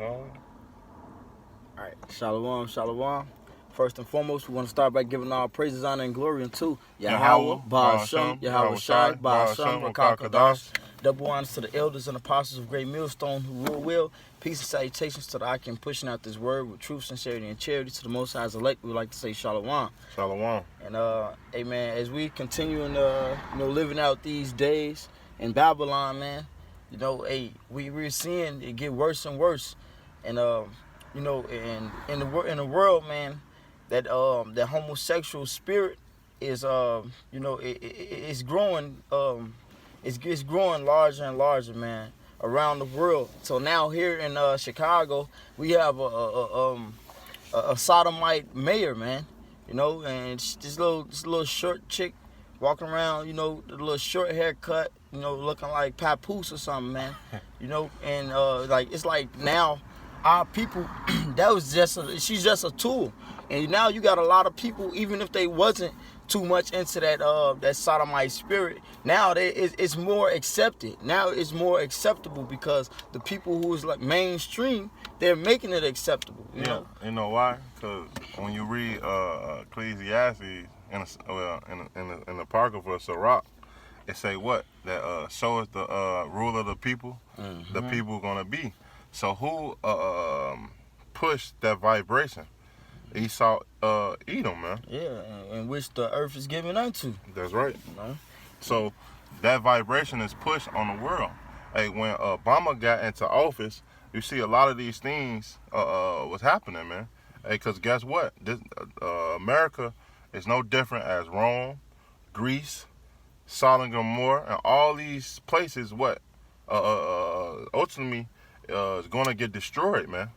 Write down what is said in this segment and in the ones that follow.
God. All right, shalom, shalom. First and foremost, we want to start by giving all praises, honor, and glory unto Yahweh, Ba'ashem, Yahawashi, Ba'ashem, Rakakadash. Double honors to the elders and apostles of Great Millstone who rule well. Peace and salutations to the Akim pushing out this word with truth, sincerity, and charity. To the Most High's elect, we like to say shalom. Shalom. And amen. As we continue in living out these days in Babylon, man, we're seeing it get worse and worse. And in the world, man, that homosexual spirit is it's growing it's growing larger and larger, man, around the world. So now here in Chicago, we have a sodomite mayor, man, and this little short chick walking around, the little short haircut, looking like Papoose or something, man, and it's like now our people, she's just a tool. And now you got a lot of people, even if they wasn't too much into that sodomite spirit, now it's more accepted. Now it's more acceptable because the people who is like mainstream, they're making it acceptable. You know? You know why? Because when you read Ecclesiastes in the Apocrypha of Sirach, it say what? That so is the rule of the people, the people gonna be. So who pushed that vibration? Esau, Edom, man. Yeah, in which the earth is given unto. That's right. So that vibration is pushed on the world. Hey, when Obama got into office, you see a lot of these things was happening, man. Hey, because guess what? This America is no different as Rome, Greece, Sodom and Gomorrah, and all these places. What? Ultimately, is going to get destroyed, man.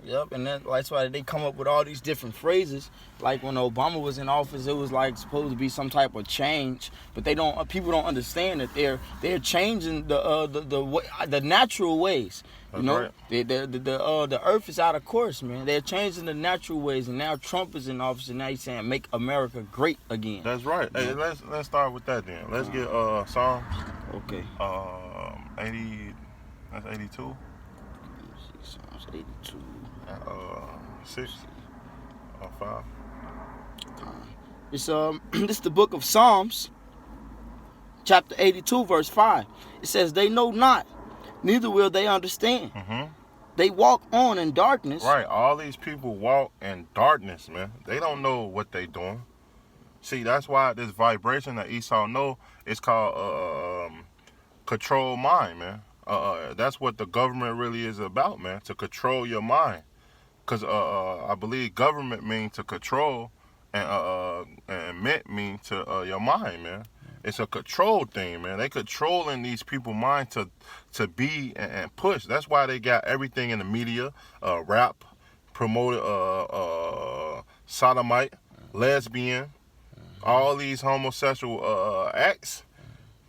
Yep, and that's why they come up with all these different phrases. Like when Obama was in office, it was like supposed to be some type of change, but people don't understand that they're changing the natural ways. That's right. The earth is out of course, man. They're changing the natural ways, and now Trump is in office, and now he's saying make America great again. That's right. Hey, let's start with that then. Let's get Psalms. Okay. 80. That's 82. Psalms 82. 6 or 5. It's this is the book of Psalms, chapter 82, verse 5. It says, "They know not, neither will they understand. They walk on in darkness." Right. All these people walk in darkness, man. They don't know what they doing. See, that's why this vibration that Esau know is called control mind, man. That's what the government really is about, man, to control your mind. Because I believe government means to control, and mint mean to your mind, man. It's a control thing, man. They controlling these people's mind to be and push. That's why they got everything in the media, rap, promoted sodomite, lesbian, all these homosexual acts.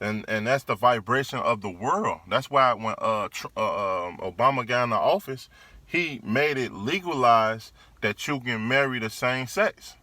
And that's the vibration of the world. That's why when Obama got in the office, he made it legalized that you can marry the same sex.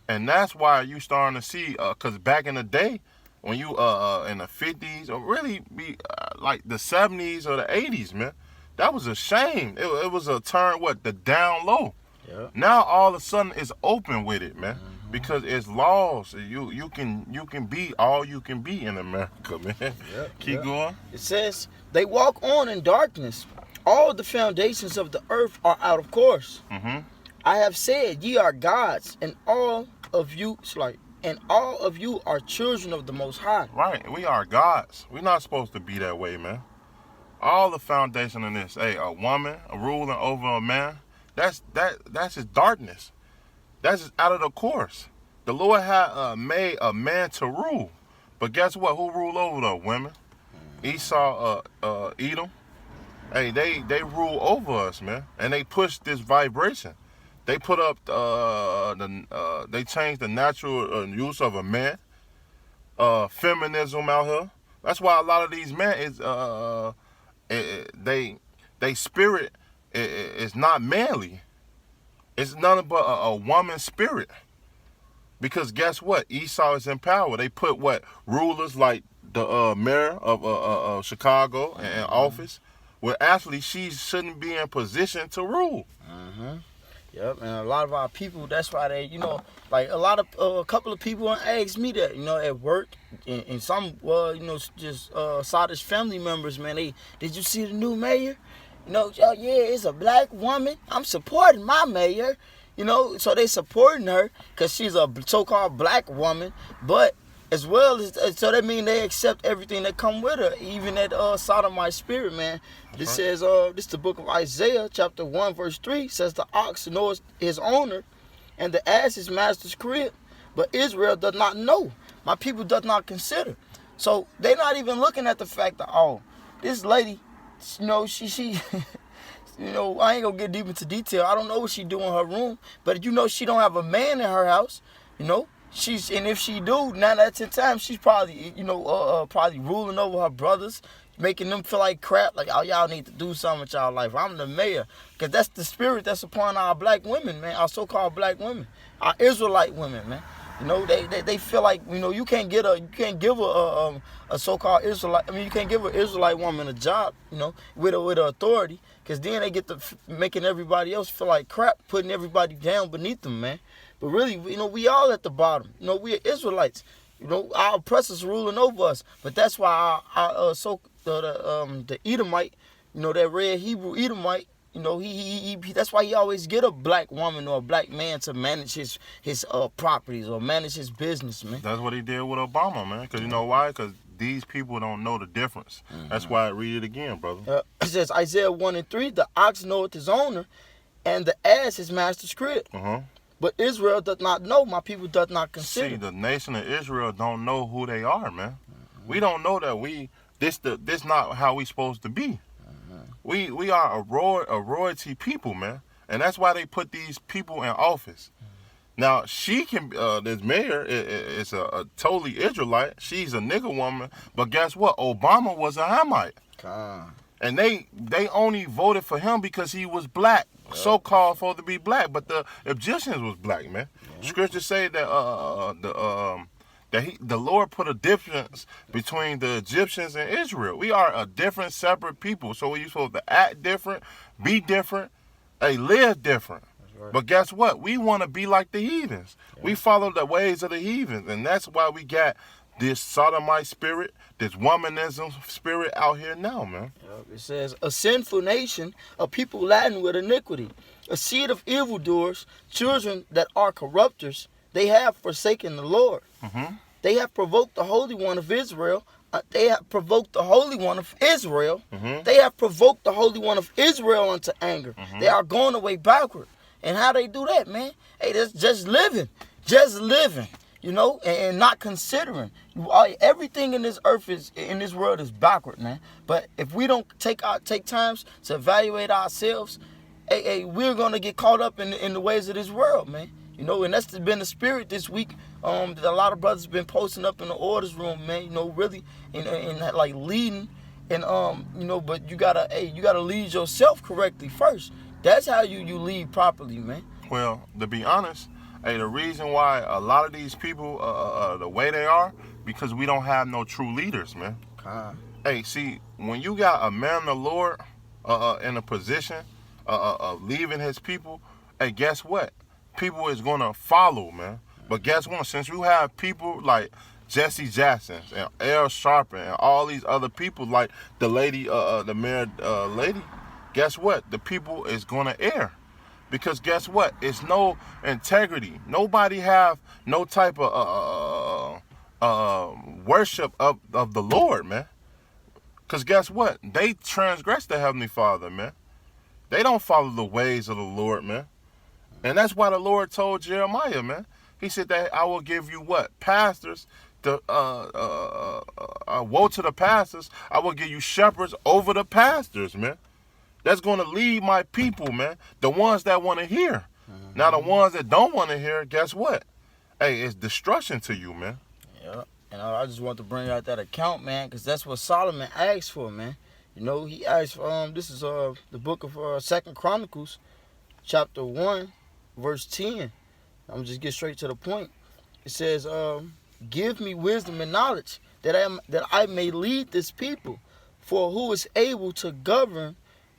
And that's why you starting to see, because back in the day, when you in the 50s, or really be like the 70s or the 80s, man, that was a shame. It was a turn, the down low. Yeah. Now all of a sudden it's open with it, man. Because it's laws. You can be all you can be in America, man. Keep going. It says they walk on in darkness. All the foundations of the earth are out of course. I have said, ye are gods, and all of you are children of the Most High. Right, we are gods. We're not supposed to be that way, man. All the foundation in this, a woman ruling over a man, that's just darkness. That's just out of the course. The Lord had made a man to rule. But guess what? Who rule over the women? Esau, Edom. Hey, they rule over us, man. And they push this vibration. They put up they changed the natural use of a man. Feminism out here. That's why a lot of these men is they spirit is not manly. It's nothing but a woman's spirit. Because guess what? Esau is in power. They put rulers like the mayor of Chicago in office. Well, actually, she shouldn't be in position to rule. Mm-hmm. Yep, and a lot of our people, that's why they, like a couple of people asked me that, at work, and some, just Sadish family members, man, did you see the new mayor? Yeah, it's a black woman. I'm supporting my mayor, so they supporting her because she's a so-called black woman, but as well as, so that means they accept everything that come with her, even that sodomite spirit, man. This says, this is the book of Isaiah, chapter 1, verse 3, says the ox knows his owner, and the ass his master's crib, but Israel does not know. My people does not consider. So they're not even looking at the fact that, this lady, she I ain't gonna get deep into detail. I don't know what she do in her room, but she don't have a man in her house, and if she do, 9 out of 10 times, she's probably, probably ruling over her brothers, making them feel like crap, like, y'all need to do something with y'all life. I'm the mayor. Because that's the spirit that's upon our black women, man, our so-called black women, our Israelite women, man. They feel like, you can't give a so-called Israelite, you can't give an Israelite woman a job, with authority, because then they get to making everybody else feel like crap, putting everybody down beneath them, man. But really, we all at the bottom. We are Israelites. Our oppressors ruling over us. But that's why the Edomite, that red Hebrew Edomite, he that's why he always get a black woman or a black man to manage his properties or manage his business, man. That's what he did with Obama, man. Because you know why? Because these people don't know the difference. Mm-hmm. That's why I read it again, brother. It says Isaiah 1 and 3, the ox knoweth his owner, and the ass his master's crib. But Israel does not know. My people does not consider. See, the nation of Israel don't know who they are, man. Mm-hmm. We don't know that this not how we supposed to be. Mm-hmm. We are a royalty people, man. And that's why they put these people in office. Mm-hmm. Now, she can, this mayor is a totally Israelite. She's a nigger woman. But guess what? Obama was a Hamite. And they only voted for him because he was black. So-called for to be black, but the Egyptians was black, man. Mm-hmm. Scriptures say that the Lord put a difference between the Egyptians and Israel. We are a different, separate people, so we're supposed to act different, be different, live different. Right. But guess what? We want to be like the heathens. Yeah. We follow the ways of the heathens, and that's why we got this sodomite spirit, this womanism spirit out here now, man. It says, a sinful nation, a people laden with iniquity, a seed of evildoers, children that are corrupters, they have forsaken the Lord. Mm-hmm. They have provoked the Holy One of Israel. They have provoked the Holy One of Israel. Mm-hmm. They have provoked the Holy One of Israel unto anger. Mm-hmm. They are going away backward. And how they do that, man? Hey, that's just living. Just living. And not considering. Everything in this earth in this world is backward, man. But if we don't take times to evaluate ourselves, we're gonna get caught up in the ways of this world, man. And that's been the spirit this week. That a lot of brothers been posting up in the orders room, man. Really, and like leading, and but you gotta lead yourself correctly first. That's how you lead properly, man. Well, to be honest. Hey, the reason why a lot of these people, the way they are, because we don't have no true leaders, man. Hey, see, when you got a man of the Lord in a position of leading his people, hey, guess what? People is going to follow, man. But guess what? Since you have people like Jesse Jackson and Al Sharpton and all these other people like the lady, the mayor lady, guess what? The people is going to err. Because guess what? It's no integrity. Nobody have no type of worship of the Lord, man. Because guess what? They transgress the Heavenly Father, man. They don't follow the ways of the Lord, man. And that's why the Lord told Jeremiah, man. He said that I will give you what? Pastors. Woe to the pastors. I will give you shepherds over the pastors, man. That's going to lead my people, man. The ones that want to hear. Mm-hmm. Now, the ones that don't want to hear, guess what? Hey, it's destruction to you, man. Yeah. And I just want to bring out that account, man, because that's what Solomon asked for, man. He asked for, this is the book of 2 Chronicles, chapter 1, verse 10. I'm going to just get straight to the point. It says, give me wisdom and knowledge that I may lead this people. For who is able to govern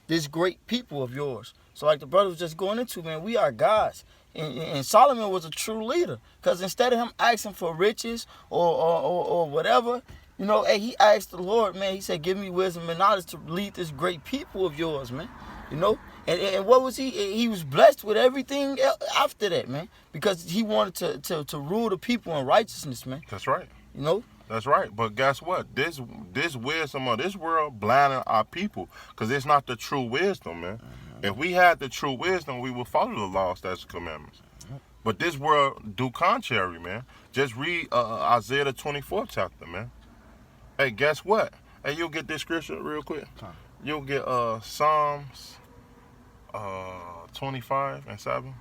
this great people of yours? So like the brother was just going into, man, we are gods. And Solomon was a true leader. Because instead of him asking for riches or whatever, you know, hey, he asked the Lord, man, he said, give me wisdom and knowledge to lead this great people of yours, man. You know? And what was he? He was blessed with everything after that, man. Because he wanted to rule the people in righteousness, man. That's right. You know? That's right. But guess what? This wisdom of this world blinding our people. Because it's not the true wisdom, man. If we had the true wisdom, we would follow the law, statutes, and commandments. But this world do contrary, man. Just read Isaiah the 24th chapter, man. Hey, guess what? Hey, you'll get this scripture real quick. You'll get Psalms 25 and 7.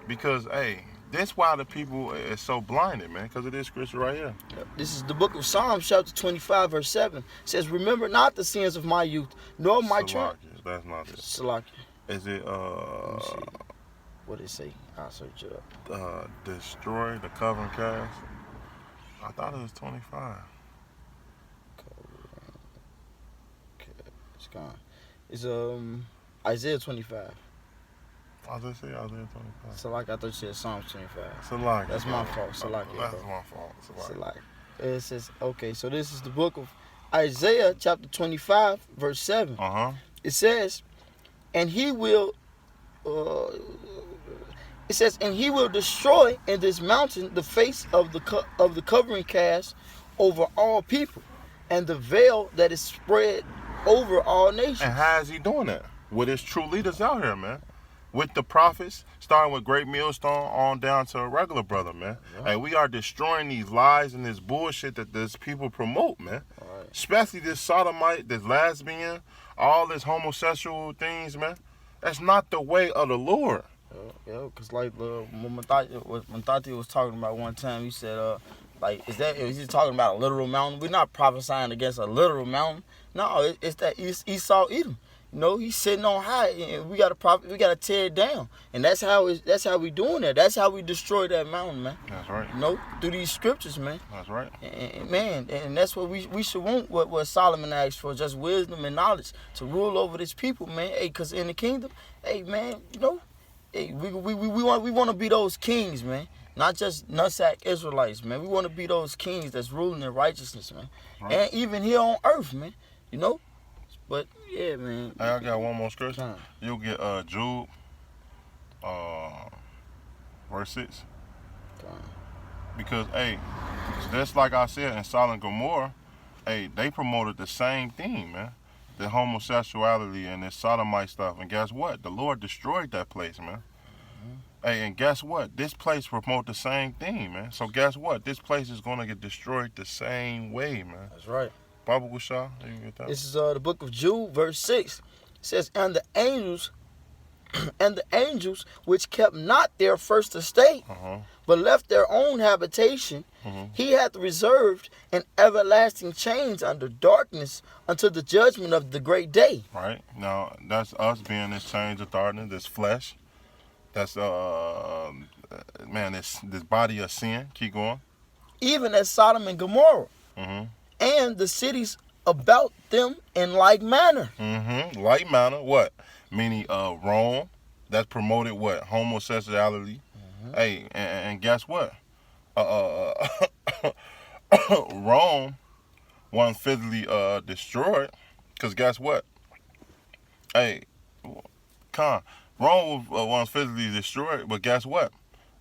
Because, hey, that's why the people is so blinded, man. Because of this scripture right here. This is the book of Psalms, chapter 25, verse 7. It says, remember not the sins of my youth, nor my children. That's not it. Salakia. Is it, what did it say? I'll search it up. destroy the covering cast? I thought it was 25. Okay, it's gone. It's Isaiah 25. I was just say Isaiah 25. Salakia, I thought you said Psalms 25. Salakia. That's my fault. Salakia. That's my fault. Salakia. It says, okay, so this is the book of Isaiah, chapter 25, verse 7. It says, and he will, it says, and he will destroy in this mountain the face of the covering cast over all people, and the veil that is spread over all nations. And how is he doing that? With his true leaders out here, man. With the prophets, starting with Great Millstone on down to a regular brother, man. Yeah. And we are destroying these lies and this bullshit that this people promote, man. Right. Especially this sodomite, this lesbian, all this homosexual things, man. That's not the way of the Lord. Yeah, because like when Matati was talking about one time, he said, is he talking about a literal mountain? We're not prophesying against a literal mountain. No, it's that Esau Edom. You know, he's sitting on high, and we gotta tear it down, and that's how we doing that. That's how we destroy that mountain, man. That's right. You know, through these scriptures, man. That's right. And man, and that's what we should want. What Solomon asked for, just wisdom and knowledge to rule over this people, man. Hey, cause in the kingdom, hey, man, you know, hey, we want to be those kings, man. Not just nutsack Israelites, man. We want to be those kings that's ruling in righteousness, man. Right. And even here on earth, man. You know. But yeah, man. Hey, I got one more scripture. You'll get Jude, verse 6. Because hey, just like I said in Sodom and Gomorrah, hey, they promoted the same thing, man. The homosexuality and this sodomite stuff. And guess what? The Lord destroyed that place, man. Hey, and guess what? This place promote the same thing, man. So guess what? This place is gonna get destroyed the same way, man. That's right. Baba Gusha, you get that? This is the book of Jude, verse 6. It says, and the angels which kept not their first estate, but left their own habitation, he hath reserved in everlasting chains under darkness until the judgment of the great day. Right. Now, that's us being this chains of darkness, this flesh. That's, this body of sin. Keep going. Even as Sodom and Gomorrah. And the cities about them in like manner. Like manner, what? Meaning Rome, that promoted what? Homosexuality. Hey, and guess what? Rome wasn't physically destroyed. Because guess what? Hey, Rome wasn't physically destroyed, but guess what?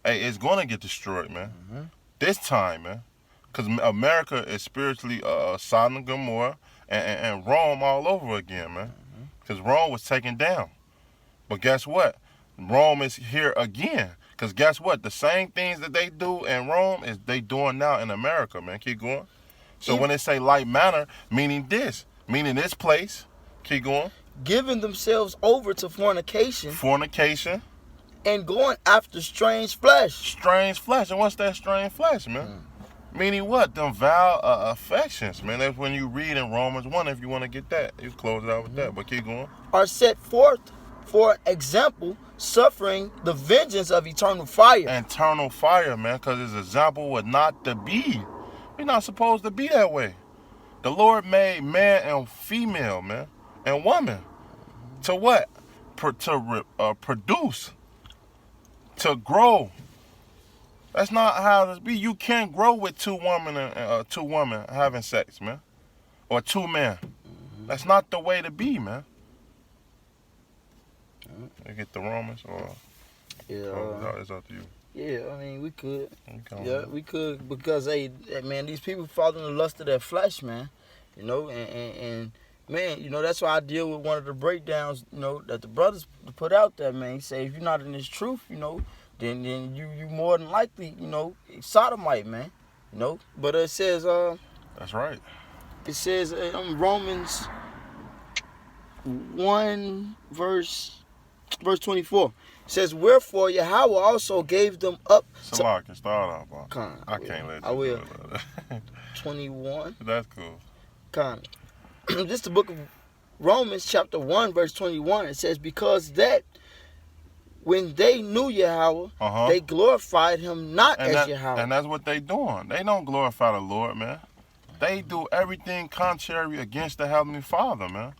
Hey, it's going to get destroyed, man. This time, man. Because America is spiritually Sodom and Gomorrah and Rome all over again, man. Because Rome was taken down. But guess what? Rome is here again. Because guess what? The same things that they do in Rome is they doing now in America, man. Keep going. So when they say like manner, meaning this place. Keep going. Giving themselves over to fornication. And going after strange flesh. Strange flesh. And what's that strange flesh, man? Meaning what? Them vile affections, man. That's when you read in Romans 1, if you want to get that. You close it out with that, but keep going. Are set forth for example, suffering the vengeance of eternal fire. Eternal fire, man, because his example was not to be. We're not supposed to be that way. The Lord made man and female, man, and woman. To what? Produce. To grow. That's not how this be. You can't grow with two women having sex, man, or two men. That's not the way to be, man. You get the Romans, or it's up to you. Yeah, I mean, we could. Okay. Yeah, we could, because hey, man, these people follow the lust of their flesh, man. You know, and man, you know, that's why I deal with one of the breakdowns, you know, that the brothers put out there, man. He say, if you're not in this truth, you know, then you more than likely, you know, sodomite, man. You know, but it says, That's right. It says in Romans 1 verse 24. It says, wherefore Yahweh also gave them up. Somebody can start off, bro. I will. can't let you. I will. do it. 21. That's cool. This is the book of Romans chapter 1 verse 21. It says, because that when they knew Yahweh, they glorified him not as Yahweh. And that's what they doing. They don't glorify the Lord, man. They do everything contrary against the Heavenly Father, man.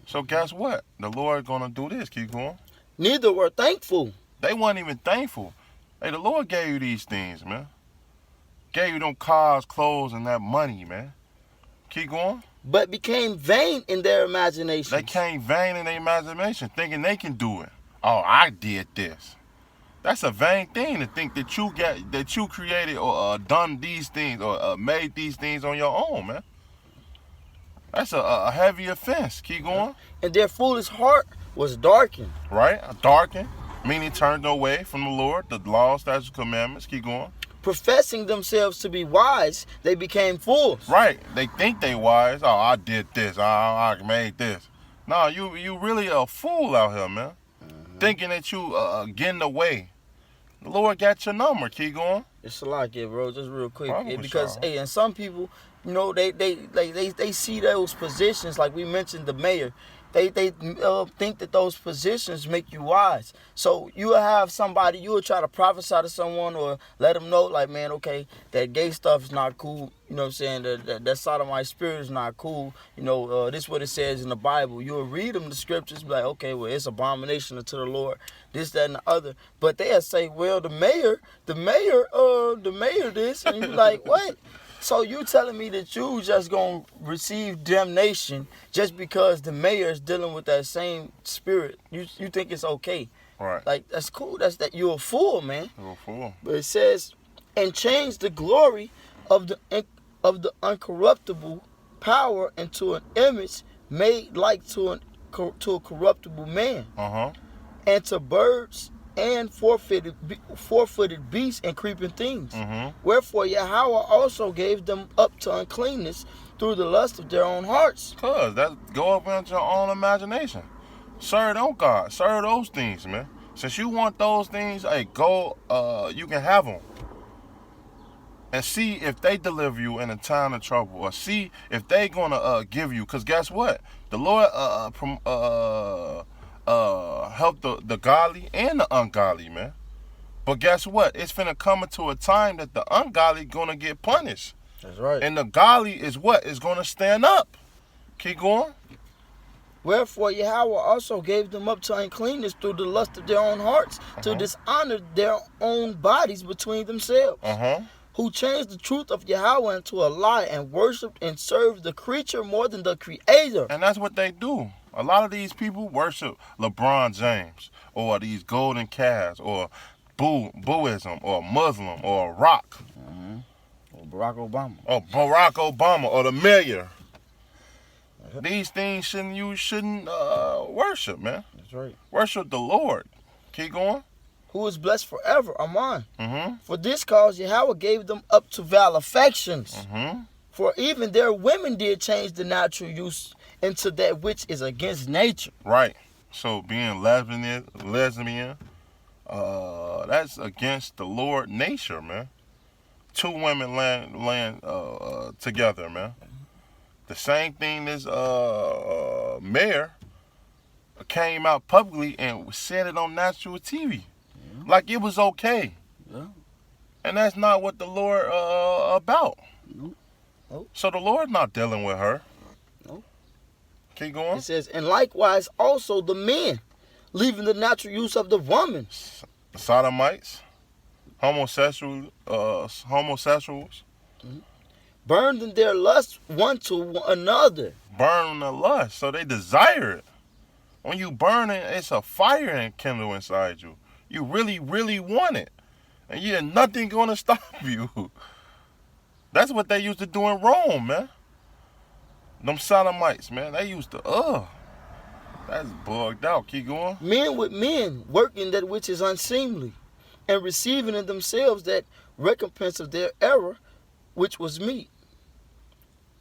So guess what? The Lord gonna do this. Keep going. Neither were thankful. They weren't even thankful. Hey, the Lord gave you these things, man. Gave you them cars, clothes, and that money, man. Keep going. But became vain in their imagination. They came vain in their imagination, thinking they can do it. Oh, I did this. That's a vain thing to think that you created or done these things or made these things on your own, man. That's a heavy offense. Keep going. And their foolish heart was darkened. Right? Darkened, meaning turned away from the Lord, the laws, statutes, commandments. Keep going. Professing themselves to be wise, they became fools. Right. They think they wise. Oh, I did this. I made this. No, you really a fool out here, man. Thinking that you getting away. The Lord got your number. Keep going. It's a lot, yeah, bro. Just real quick, Problem because solved. hey, and some people, you know, they see those positions, like we mentioned, the mayor. They think that those positions make you wise. So you will have somebody, you will try to prophesy to someone or let them know, like, man, okay, that gay stuff is not cool. You know what I'm saying? That sodomite spirit is not cool. You know, this is what it says in the Bible. You'll read them the scriptures, be like, okay, well, it's abomination unto the Lord, this, that, and the other. But they'll say, well, the mayor this, and you be like, what? So you telling me that you just gonna receive damnation just because the mayor is dealing with that same spirit? You think it's okay? Right. Like, that's cool. That you're a fool, man. You're a fool. But it says, and change the glory of the uncorruptible power into an image made like to a corruptible man, and to birds and four-footed beasts and creeping things. Wherefore Yahweh also gave them up to uncleanness through the lust of their own hearts. Cause that go up into your own imagination. Serve them God. Serve those things, man. Since you want those things, hey, go. You can have them. And see if they deliver you in a time of trouble, or see if they gonna give you. Cause guess what? The Lord help the godly and the ungodly, man. But guess what? It's finna come into a time that the ungodly gonna get punished. That's right. And the godly is what? Is gonna stand up. Keep going. Wherefore Yahweh also gave them up to uncleanness through the lust of their own hearts, to dishonor their own bodies between themselves. Who changed the truth of Yahweh into a lie and worshipped and served the creature more than the creator. And that's what they do. A lot of these people worship LeBron James, or these golden calves, or Buddhism, or Muslim, or rock. Or Barack Obama. Or Barack Obama, or the mayor. These things you shouldn't worship, man. That's right. Worship the Lord. Keep going. Who is blessed forever. Amen. For this cause Yahweh gave them up to vile affections. For even their women did change the natural use into that which is against nature. Right. So being lesbian, that's against the Lord nature, man. Two women land together, man. The same thing as mayor came out publicly and said it on national TV. Like it was okay. And that's not what the Lord about. Nope. So the Lord not dealing with her. Nope. Keep going. It says, and likewise also the men, leaving the natural use of the woman. Sodomites, homosexuals, Burned in their lust one to another. burn the lust, so they desire it. When you burn it, it's a fire enkindle inside you. You really, really want it, and you ain't nothing gonna stop you. That's what they used to do in Rome, man. Them sodomites, man, they used to, that's bugged out. Keep going. Men with men, working that which is unseemly, and receiving in themselves that recompense of their error, which was meat.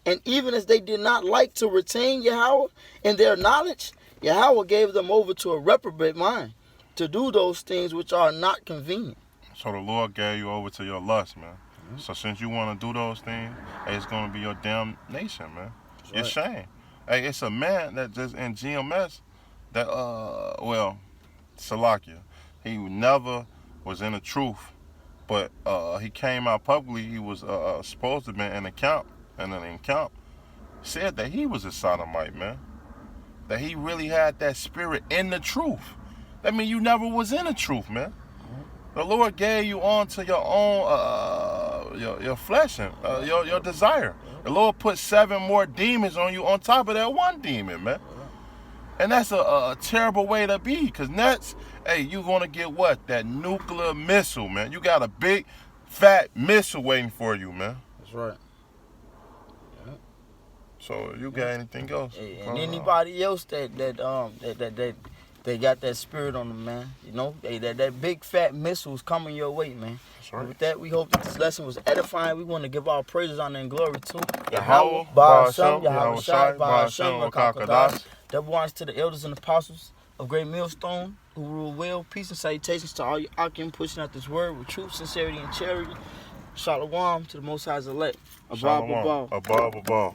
And even as they did not like to retain Yahweh in their knowledge, Yahweh gave them over to a reprobate mind, to do those things which are not convenient. So the Lord gave you over to your lust, man. So since you want to do those things, hey, it's going to be your damnation, man. Your shame. Hey, it's a man that just in GMS that, Salakia, he never was in the truth, but he came out publicly. He was supposed to be in the camp, and then in camp said that he was a sodomite, man. That he really had that spirit in the truth. That means you never was in the truth, man. The Lord gave you on to your own, your flesh and your desire. The Lord put 7 more demons on you on top of that one demon, man. And that's a terrible way to be, because next, hey, you're going to get what? That nuclear missile, man. You got a big, fat missile waiting for you, man. That's right. So you got anything else? And anybody else that got that spirit on them, man. You know, that big fat missile is coming your way, man. That's right. And with that, we hope that this lesson was edifying. We want to give our praises, honor, and glory to Yahweh, Ba'ashem, Yahawashi, Ba'ashem, Rakakadash. Double honors to the elders and apostles of Great Millstone who rule well. Peace and salutations to all you Akim pushing out this word with truth, sincerity, and charity. Shalom to the Most High's elect. Shalom. Above.